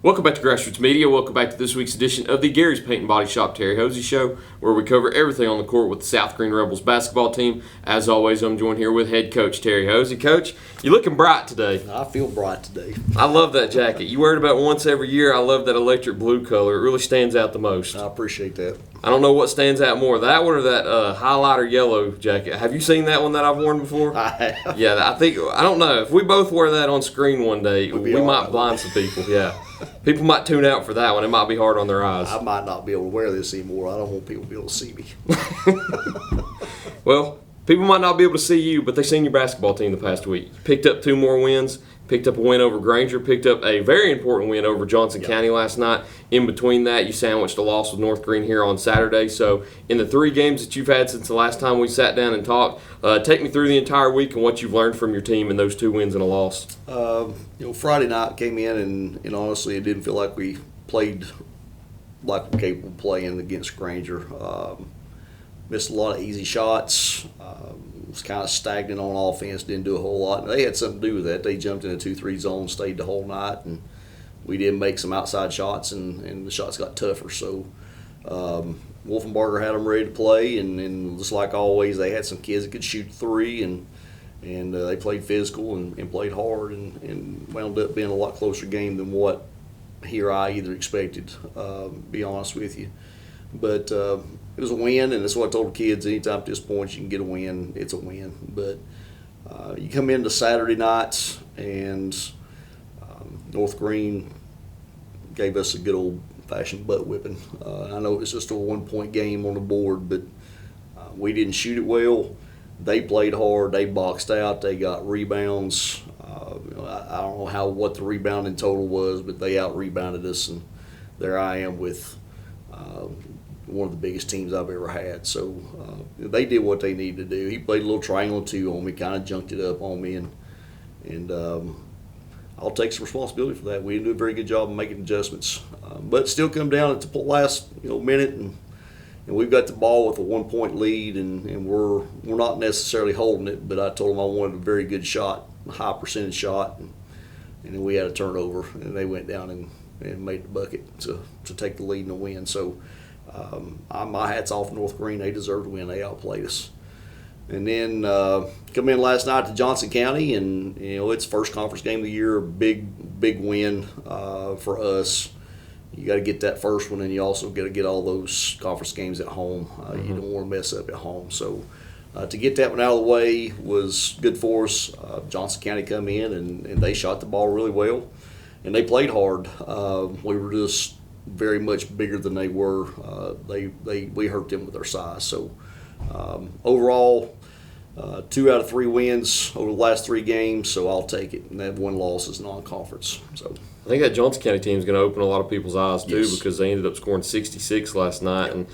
Welcome back to Grassroots Media. Welcome back to this week's edition of the Gary's Paint and Body Shop Terry Hoese Show, where we cover everything on the court with the South Greene Rebels basketball team. As always, I'm joined here with head coach Terry Hoese. Coach, you're looking bright today. I feel bright today. I love that jacket. You wear it about once every year. I love that electric blue color. It really stands out the most. I appreciate that. I don't know what stands out more, that one or that highlighter yellow jacket. Have you seen that one that I've worn before? I have. Yeah, I don't know. If we both wear that on screen one day, we might blind some people, yeah. People might tune out for that one. It might be hard on their eyes. I might not be able to wear this anymore. I don't want people to be able to see me. Well, people might not be able to see you, but they've seen your basketball team the past week. Picked up 2 more wins. Picked up a win over Granger. Picked up a very important win over Johnson County last night. In between that, you sandwiched a loss with North Greene here on Saturday. So in the 3 games that you've had since the last time we sat down and talked, take me through the entire week and what you've learned from your team in those 2 wins and a loss. Friday night came in and honestly, it didn't feel like we played like we're capable of playing against Granger. Missed a lot of easy shots. Was kind of stagnant on offense, didn't do a whole lot. And they had something to do with that. They jumped in a 2-3 zone, stayed the whole night, and we did make some outside shots, and the shots got tougher. So Wolfenbarger had them ready to play, and just like always, they had some kids that could shoot 3, and they played physical and played hard, and wound up being a lot closer game than what I either expected, be honest with you. But it was a win, and that's what I told the kids. Anytime at this point you can get a win, it's a win. But you come into Saturday night, and North Greene gave us a good old-fashioned butt whipping. I know it's just a 1-point game on the board, but we didn't shoot it well. They played hard. They boxed out. They got rebounds. I don't know what the rebounding total was, but they out-rebounded us, and there I am with one of the biggest teams I've ever had. So they did what they needed to do. He played a little triangle 2 on me, kind of junked it up on me, and I'll take some responsibility for that. We didn't do a very good job of making adjustments, but still come down at the last minute, and we've got the ball with a 1-point lead, and we're not necessarily holding it. But I told them I wanted a very good shot, a high percentage shot, and then we had a turnover, and they went down and made the bucket to take the lead and the win. So my hat's off North Greene. They deserved to win. They outplayed us. And then come in last night to Johnson County, and it's first conference game of the year, a big win for us. You got to get that first one, and you also got to get all those conference games at home. You don't want to mess up at home. So to get that one out of the way was good for us. Johnson County come in, and they shot the ball really well, and they played hard. We were just very much bigger than they were. We hurt them with our size. So overall, 2 out of 3 wins over the last 3 games. So I'll take it. And that 1 loss is non-conference. So I think that Johnson County team is going to open a lot of people's eyes too, Yes. because they ended up scoring 66 last night, and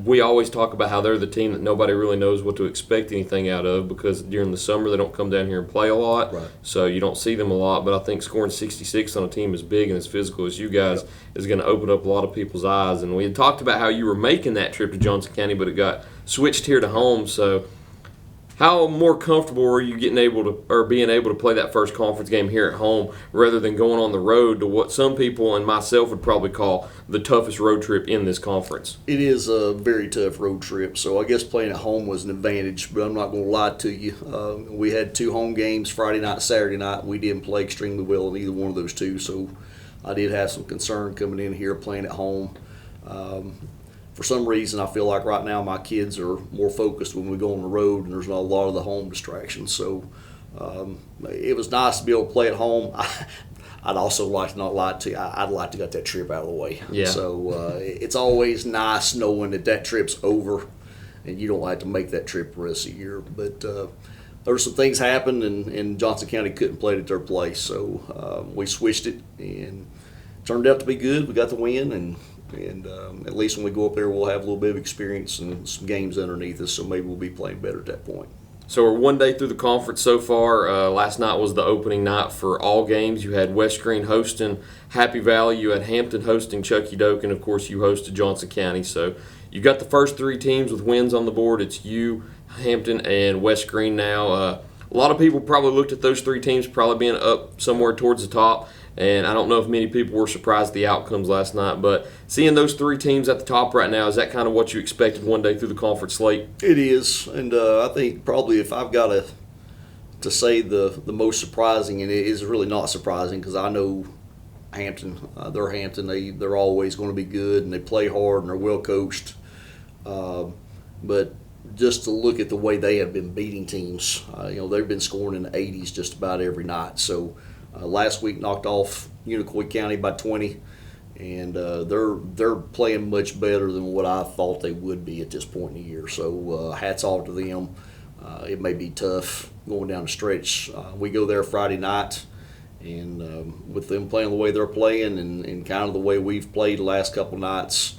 we always talk about how they're the team that nobody really knows what to expect anything out of, because during the summer they don't come down here and play a lot, Right. So you don't see them a lot. But I think scoring 66 on a team as big and as physical as you guys is going to open up a lot of people's eyes. And we had talked about how you were making that trip to Johnson County, but it got switched here to home. So how more comfortable were you being able to play that first conference game here at home rather than going on the road to what some people and myself would probably call the toughest road trip in this conference? it is a very tough road trip, so I guess playing at home was an advantage, but I'm not going to lie to you. We had 2 home games, Friday night, Saturday night. We didn't play extremely well in either one of those 2, so I did have some concern coming in here playing at home. For some reason, I feel like right now my kids are more focused when we go on the road, and there's not a lot of the home distractions. So it was nice to be able to play at home. I'd also like to not lie to you. I'd like to get that trip out of the way. Yeah. So it's always nice knowing that trip's over, and you don't have to make that trip the rest of the year. But there were some things happened, and Johnson County couldn't play it at their place. So we switched it, and it turned out to be good. We got the win, and at least when we go up there, we'll have a little bit of experience and some games underneath us, so maybe we'll be playing better at that point. So we're 1 day through the conference so far. Last night was the opening night for all games. You had West Greene hosting Happy Valley. You had Hampton hosting Chucky Doak, and of course you hosted Johnson County. So you got the first 3 teams with wins on the board. It's you, Hampton, and West Greene now. A lot of people probably looked at those 3 teams probably being up somewhere towards the top And I don't know if many people were surprised at the outcomes last night, but seeing those three teams at the top right now, is that kind of what you expected one day through the conference slate? It is, and I think probably if I've got to say the most surprising, and it is really not surprising because I know Hampton, they're Hampton. They're always going to be good, and they play hard, and they're well coached. But just to look at the way they have been beating teams, they've been scoring in the 80s just about every night. So last week knocked off Unicoi County by 20, and they're playing much better than what I thought they would be at this point in the year. So hats off to them. It may be tough going down the stretch. We go there Friday night, and with them playing the way they're playing and kind of the way we've played the last couple nights,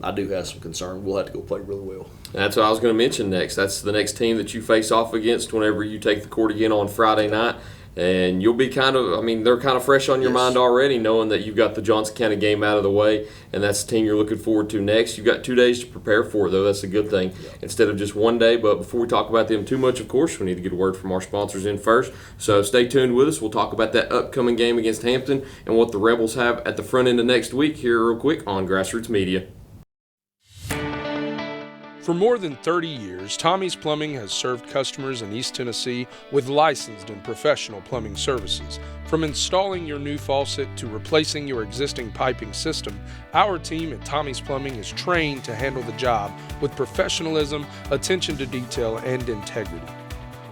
I do have some concern. We'll have to go play really well. That's what I was going to mention next. That's the next team that you face off against whenever you take the court again on Friday night. And you'll be they're kind of fresh on your mind already, knowing that you've got the Johnson County game out of the way, and that's the team you're looking forward to next. You've got 2 days to prepare for it, though. That's a good thing instead of just 1 day. But before we talk about them too much, of course, we need to get a word from our sponsors in first. So stay tuned with us. We'll talk about that upcoming game against Hampton and what the Rebels have at the front end of next week here real quick on Grassroots Media. For more than 30 years, Tommy's Plumbing has served customers in East Tennessee with licensed and professional plumbing services. From installing your new faucet to replacing your existing piping system, our team at Tommy's Plumbing is trained to handle the job with professionalism, attention to detail, and integrity.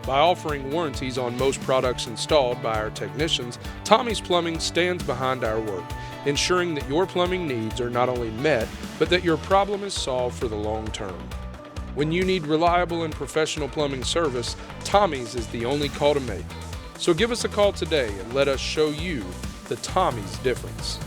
By offering warranties on most products installed by our technicians, Tommy's Plumbing stands behind our work, ensuring that your plumbing needs are not only met, but that your problem is solved for the long term. When you need reliable and professional plumbing service, Tommy's is the only call to make. So give us a call today and let us show you the Tommy's difference.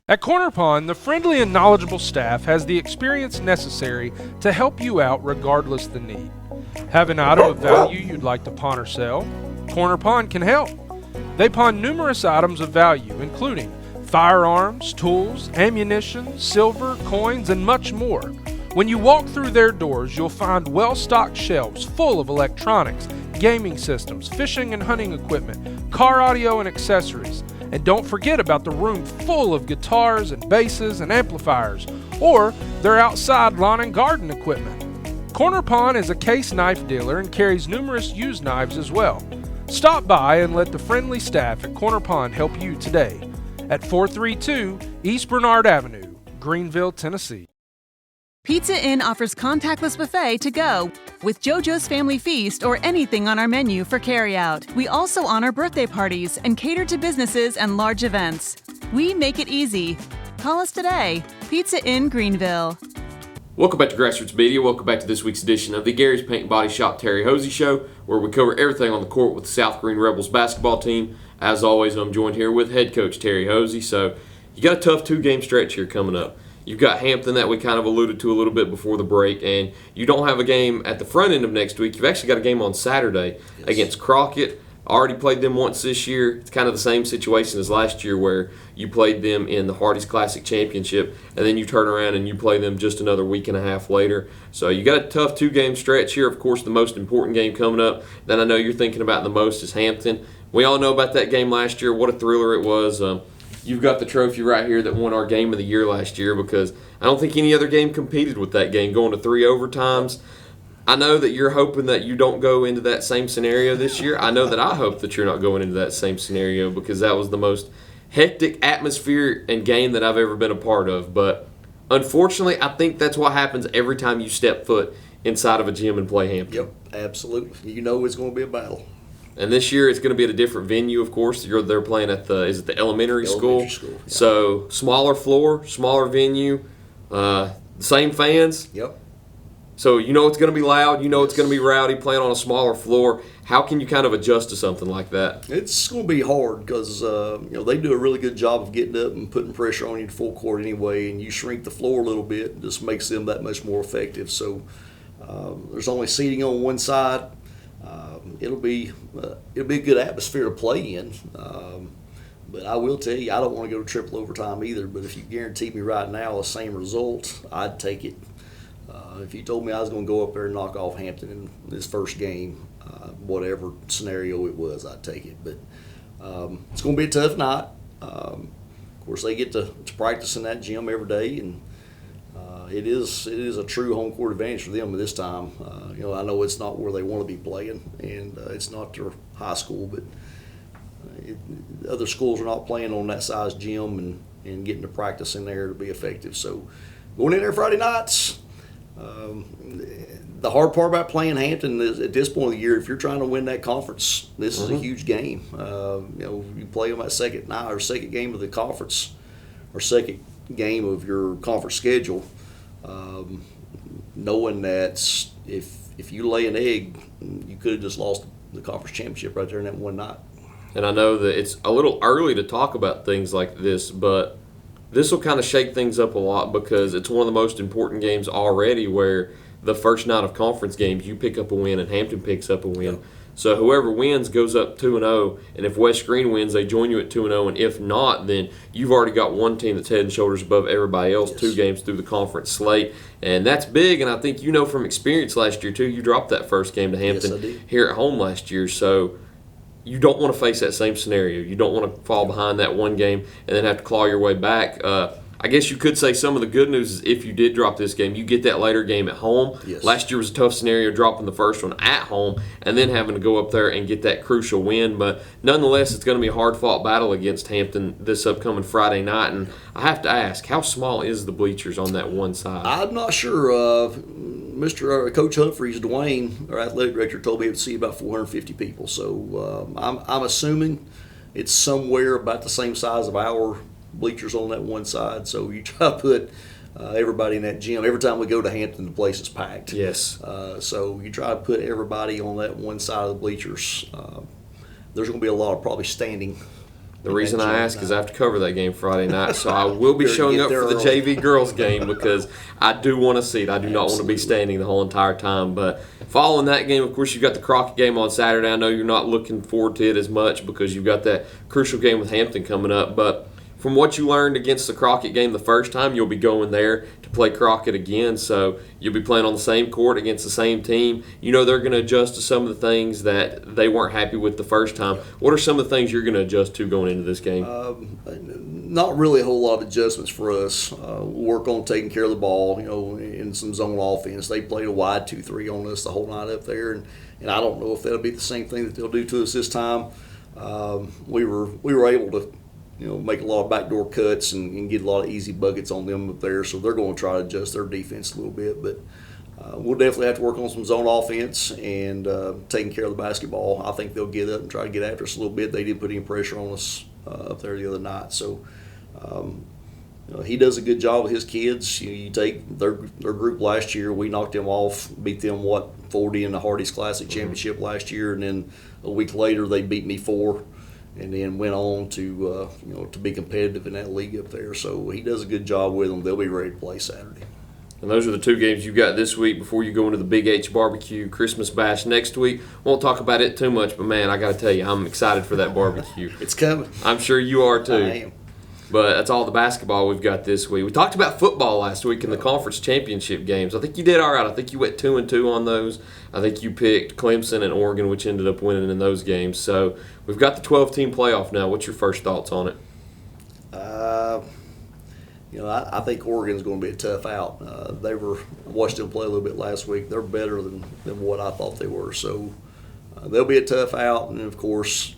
At Corner Pond, the friendly and knowledgeable staff has the experience necessary to help you out regardless the need. Have an item of value you'd like to pawn or sell? Corner Pond can help. They pawn numerous items of value, including firearms, tools, ammunition, silver, coins, and much more. When you walk through their doors, you'll find well-stocked shelves full of electronics, gaming systems, fishing and hunting equipment, car audio and accessories. And don't forget about the room full of guitars and basses and amplifiers, or their outside lawn and garden equipment. Corner Pond is a case knife dealer and carries numerous used knives as well. Stop by and let the friendly staff at Corner Pond help you today at 432 East Bernard Avenue, Greenville, Tennessee. Pizza Inn offers contactless buffet to go with JoJo's Family Feast or anything on our menu for carryout. We also honor birthday parties and cater to businesses and large events. We make it easy. Call us today. Pizza Inn Greenville. Welcome back to Grassroots Media. Welcome back to this week's edition of the Gary's Paint and Body Shop Terry Hoese Show, where we cover everything on the court with the South Greene Rebels basketball team. As always, I'm joined here with head coach Terry Hoese. So you got a tough 2-game stretch here coming up. You've got Hampton that we kind of alluded to a little bit before the break, and you don't have a game at the front end of next week. You've actually got a game on Saturday against Crockett. Already played them once this year. It's kind of the same situation as last year where you played them in the Hardy's Classic Championship, and then you turn around and you play them just another week and a half later. So you got a tough 2-game stretch here. Of course, the most important game coming up that I know you're thinking about the most is Hampton. We all know about that game last year. What a thriller it was. You've got the trophy right here that won our game of the year last year because I don't think any other game competed with that game, going to 3 overtimes. I know that you're hoping that you don't go into that same scenario this year. I know that I hope that you're not going into that same scenario because that was the most hectic atmosphere and game that I've ever been a part of. But unfortunately, I think that's what happens every time you step foot inside of a gym and play Hampton. Yep, absolutely. You know it's going to be a battle. And this year it's going to be at a different venue, of course. They're playing at the elementary school? Yeah. So smaller floor, smaller venue, same fans. Yep. So you know it's going to be loud. You know it's going to be rowdy playing on a smaller floor. How can you kind of adjust to something like that? It's going to be hard because they do a really good job of getting up and putting pressure on you to full court anyway, and you shrink the floor a little bit, it just makes them that much more effective. So there's only seating on one side. It'll be a good atmosphere to play in. But I will tell you, I don't want to go to triple overtime either. But if you guarantee me right now the same result, I'd take it. If you told me I was going to go up there and knock off Hampton in this first game, whatever scenario it was, I'd take it. But it's going to be a tough night. Of course, they get to practice in that gym every day, and it is a true home court advantage for them at this time. I know it's not where they want to be playing, and it's not their high school, but other schools are not playing on that size gym and getting to practice in there to be effective. So going in there Friday nights, the hard part about playing Hampton is at this point of the year, if you're trying to win that conference, this is a huge game. You play them at second night or second game of the conference or second game of your conference schedule, knowing that if you lay an egg, you could have just lost the conference championship right there in that one night. And I know that it's a little early to talk about things like this, but this will kind of shake things up a lot because it's one of the most important games already where the first night of conference games you pick up a win and Hampton picks up a win. Yep. So whoever wins goes up 2-0, and if West Greene wins, they join you at 2-0, and if not, then you've already got one team that's head and shoulders above everybody else, Yes. 2 games through the conference slate, and that's big, and I think you know from experience last year, too, you dropped that first game to Hampton Yes, I did. here at home last year, so you don't want to face that same scenario. You don't want to fall behind that one game and then have to claw your way back. I guess you could say some of the good news is if you did drop this game, you get that later game at home. Yes. Last year was a tough scenario, dropping the first one at home and then having to go up there and get that crucial win. But nonetheless, it's going to be a hard-fought battle against Hampton this upcoming Friday night. And I have to ask, how small is the bleachers on that one side? I'm not sure. Mr. Coach Humphreys, Dwayne, our athletic director, told me it would see about 450 people. So I'm assuming it's somewhere about the same size of our bleachers on that one side. So you try to put everybody in that gym. Every time we go to Hampton, the place is packed. Yes. So you try to put everybody on that one side of the bleachers. There's going to be a lot of probably standing. The reason I ask is I have to cover that game Friday night, so I will be Better showing get up there for the early. JV girls game because I do want to see it. I do not want to be Absolutely. standing the whole entire time. But following that game, of course, you've got the Crockett game on Saturday. I know you're not looking forward to it as much because you've got that crucial game with Hampton coming up. But from what you learned against the Crockett game the first time, you'll be going there to play Crockett again. So you'll be playing on the same court against the same team. You know they're going to adjust to some of the things that they weren't happy with the first time. What are some of the things you're going to adjust to going into this game? Not really a whole lot of adjustments for us. We'll work on taking care of the ball, in some zone offense. They played a wide 2-3 on us the whole night up there, and I don't know if that'll be the same thing that they'll do to us this time. We were able to make a lot of backdoor cuts and get a lot of easy buckets on them up there. So they're going to try to adjust their defense a little bit. But we'll definitely have to work on some zone offense and taking care of the basketball. I think they'll get up and try to get after us a little bit. They didn't put any pressure on us up there the other night. So he does a good job with his kids. You take their group last year, we knocked them off, beat them 40 in the Hardy's Classic Championship last year, and then a week later they beat me 4. And then went on to to be competitive in that league up there. So he does a good job with them. They'll be ready to play Saturday. And those are the 2 games you got this week before you go into the Big H Barbecue Christmas Bash next week. Won't talk about it too much, but man, I got to tell you, I'm excited for that barbecue. It's coming. I'm sure you are too. I am. But that's all the basketball we've got this week. We talked about football last week in the conference championship games. I think you did all right. I think you went 2-2 on those. I think you picked Clemson and Oregon, which ended up winning in those games. So we've got the 12-team playoff now. What's your first thoughts on it? I think Oregon's going to be a tough out. Watched them play a little bit last week. They're better than what I thought they were. So they'll be a tough out. And, of course,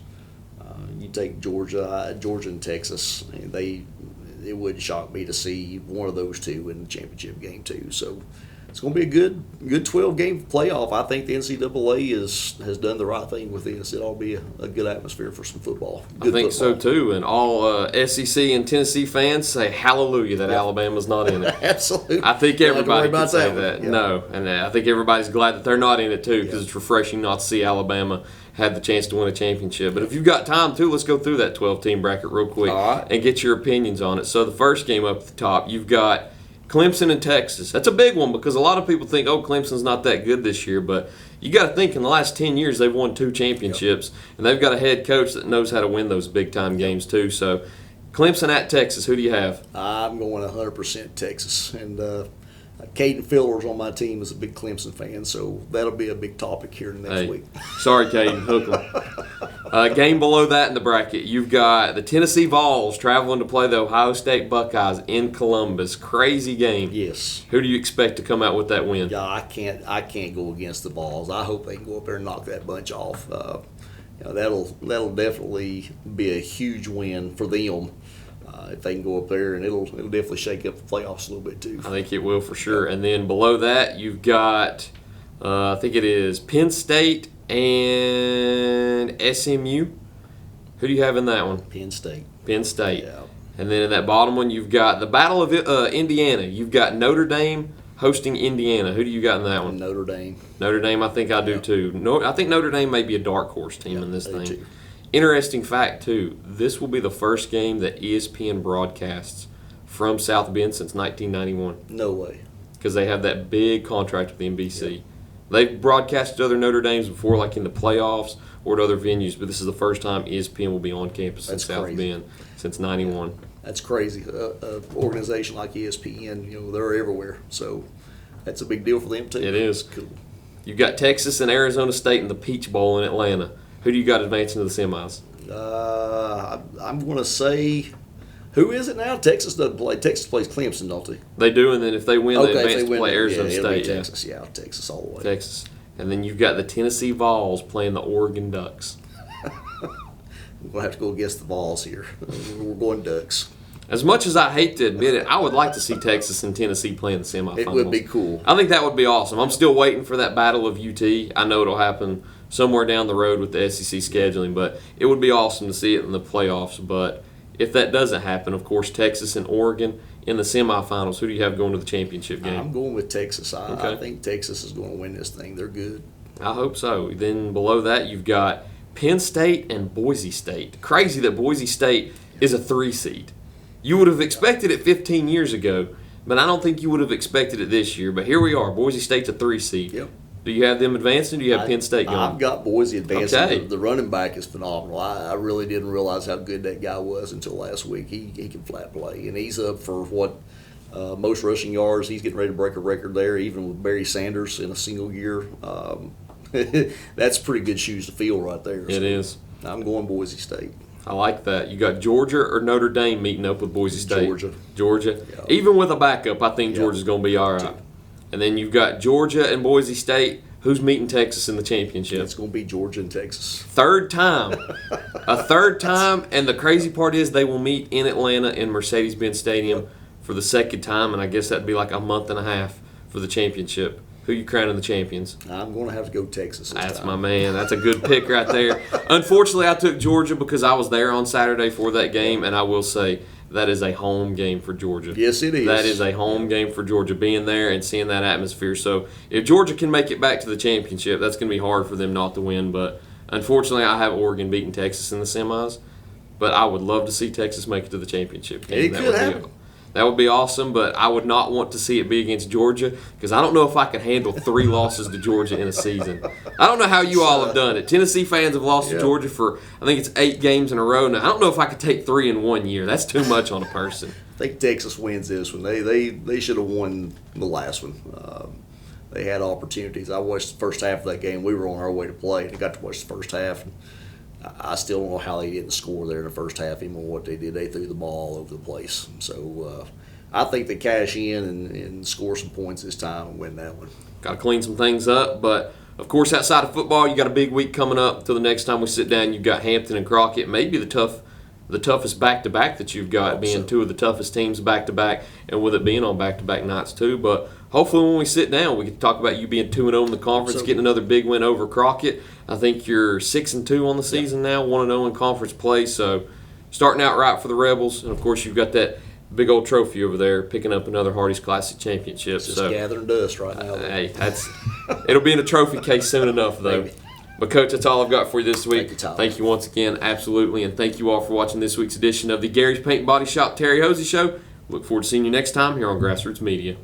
you take Georgia and Texas. It wouldn't shock me to see one of those 2 in the championship game too. So it's going to be a good 12-game playoff. I think the NCAA has done the right thing with this. It'll be a good atmosphere for some football. I think so too. And all SEC and Tennessee fans say hallelujah that Alabama's not in it. Absolutely. I think Don't have to worry everybody can about say that one. that. Yeah. No, and I think everybody's glad that they're not in it too because it's refreshing not to see Alabama have the chance to win a championship. But if you've got time too, let's go through that 12-team bracket real quick All right. and get your opinions on it. So the first game up at the top, you've got Clemson and Texas. That's a big one because a lot of people think, Clemson's not that good this year. But you got to think in the last 10 years they've won 2 championships, and they've got a head coach that knows how to win those big-time games too. So Clemson at Texas, who do you have? I'm going 100% Texas. And Caden Fillers on my team is a big Clemson fan, so that'll be a big topic here next week. Sorry, Caden, hook 'em. Game below that in the bracket, you've got the Tennessee Vols traveling to play the Ohio State Buckeyes in Columbus. Crazy game. Yes. Who do you expect to come out with that win? Yeah, I can't go against the Vols. I hope they can go up there and knock that bunch off. That'll definitely be a huge win for them. If they can go up there, and it'll definitely shake up the playoffs a little bit too. I think it will for sure. And then below that, you've got, I think it is Penn State and SMU. Who do you have in that one? Penn State. Penn State. Yeah. And then in that bottom one, you've got the Battle of Indiana. You've got Notre Dame hosting Indiana. Who do you got in that one? Notre Dame. Notre Dame, I think I do too. No, I think Notre Dame may be a dark horse team in this I do thing. too. Interesting fact, too, this will be the first game that ESPN broadcasts from South Bend since 1991 No way. because they have that big contract with the NBC. Yep. They've broadcasted other Notre Dames before, like in the playoffs or at other venues, but this is the first time ESPN will be on campus in South Bend since 91. That's crazy. An organization like ESPN, they're everywhere. So that's a big deal for them, too. It is. Cool. You've got Texas and Arizona State in the Peach Bowl in Atlanta. Who do you got advancing to the semis? I'm going to say, who is it now? Texas doesn't play. Texas plays Clemson, don't they? They do, and then if they win, they advance to play then, Arizona it'll be State. Texas, Texas all the way. Texas. And then you've got the Tennessee Vols playing the Oregon Ducks. We're going to have to go against the Vols here. We're going Ducks. As much as I hate to admit it, I would like to see Texas and Tennessee play in the semifinals. It would be cool. I think that would be awesome. I'm still waiting for that battle of UT. I know it'll happen somewhere down the road with the SEC scheduling, but it would be awesome to see it in the playoffs. But if that doesn't happen, of course, Texas and Oregon in the semifinals. Who do you have going to the championship game? I'm going with Texas. Okay. I think Texas is going to win this thing. They're good. I hope so. Then below that, you've got Penn State and Boise State. Crazy that Boise State is a 3 seed. You would have expected it 15 years ago, but I don't think you would have expected it this year. But here we are. Boise State's a 3 seed. Yep. Do you have them advancing, or do you have Penn State going? I've got Boise advancing. Okay. The running back is phenomenal. I really didn't realize how good that guy was until last week. He can flat play, and he's up for most rushing yards. He's getting ready to break a record there, even with Barry Sanders in a single year. That's pretty good shoes to fill right there. It is. I'm going Boise State. I like that. You got Georgia or Notre Dame meeting up with Boise State? Georgia. Yeah. Even with a backup, I think Yeah. Georgia's going to be all right. And then you've got Georgia and Boise State. Who's meeting Texas in the championship? It's going to be Georgia and Texas. Third time. A third time. And the crazy part is they will meet in Atlanta in Mercedes-Benz Stadium for the second time. And I guess that'd be like a month and a half for the championship. Who you crowning the champions? I'm going to have to go Texas this That's time. my man. That's a good pick right there. Unfortunately, I took Georgia because I was there on Saturday for that game, and I will say that is a home game for Georgia. Yes, it is. That is a home game for Georgia, being there and seeing that atmosphere. So if Georgia can make it back to the championship, that's going to be hard for them not to win. But unfortunately, I have Oregon beating Texas in the semis. But I would love to see Texas make it to the championship game. It could happen. That would be awesome, but I would not want to see it be against Georgia because I don't know if I could handle 3 losses to Georgia in a season. I don't know how you all have done it. Tennessee fans have lost to Georgia for, I think it's 8 games in a row now. I don't know if I could take 3 in 1 year. That's too much on a person. I think Texas wins this one. They should have won the last one. They had opportunities. I watched the first half of that game. We were on our way to play, and I got to watch the first half. I still don't know how they didn't score there in the first half, even what they did. They threw the ball all over the place. So I think they cash in and score some points this time and win that one. Got to clean some things up, but of course, outside of football, you got a big week coming up. Till the next time we sit down, you've got Hampton and Crockett, maybe the toughest back-to-back that you've got, being 2 of the toughest teams back-to-back, and with it being on back-to-back nights too. But hopefully when we sit down, we can talk about you being 2-0 in the conference, getting another big win over Crockett. I think you're 6-2 on the season now, 1-0 in conference play. So starting out right for the Rebels, and of course you've got that big old trophy over there, picking up another Hardy's Classic championship. Just gathering dust right now. Hey, it'll be in a trophy case soon enough, though. Maybe. But, Coach, that's all I've got for you this week. Thank you, Tyler. Thank you once again, absolutely, and thank you all for watching this week's edition of the Gary's Paint and Body Shop Terry Hoese Show. Look forward to seeing you next time here on Grassroots Media.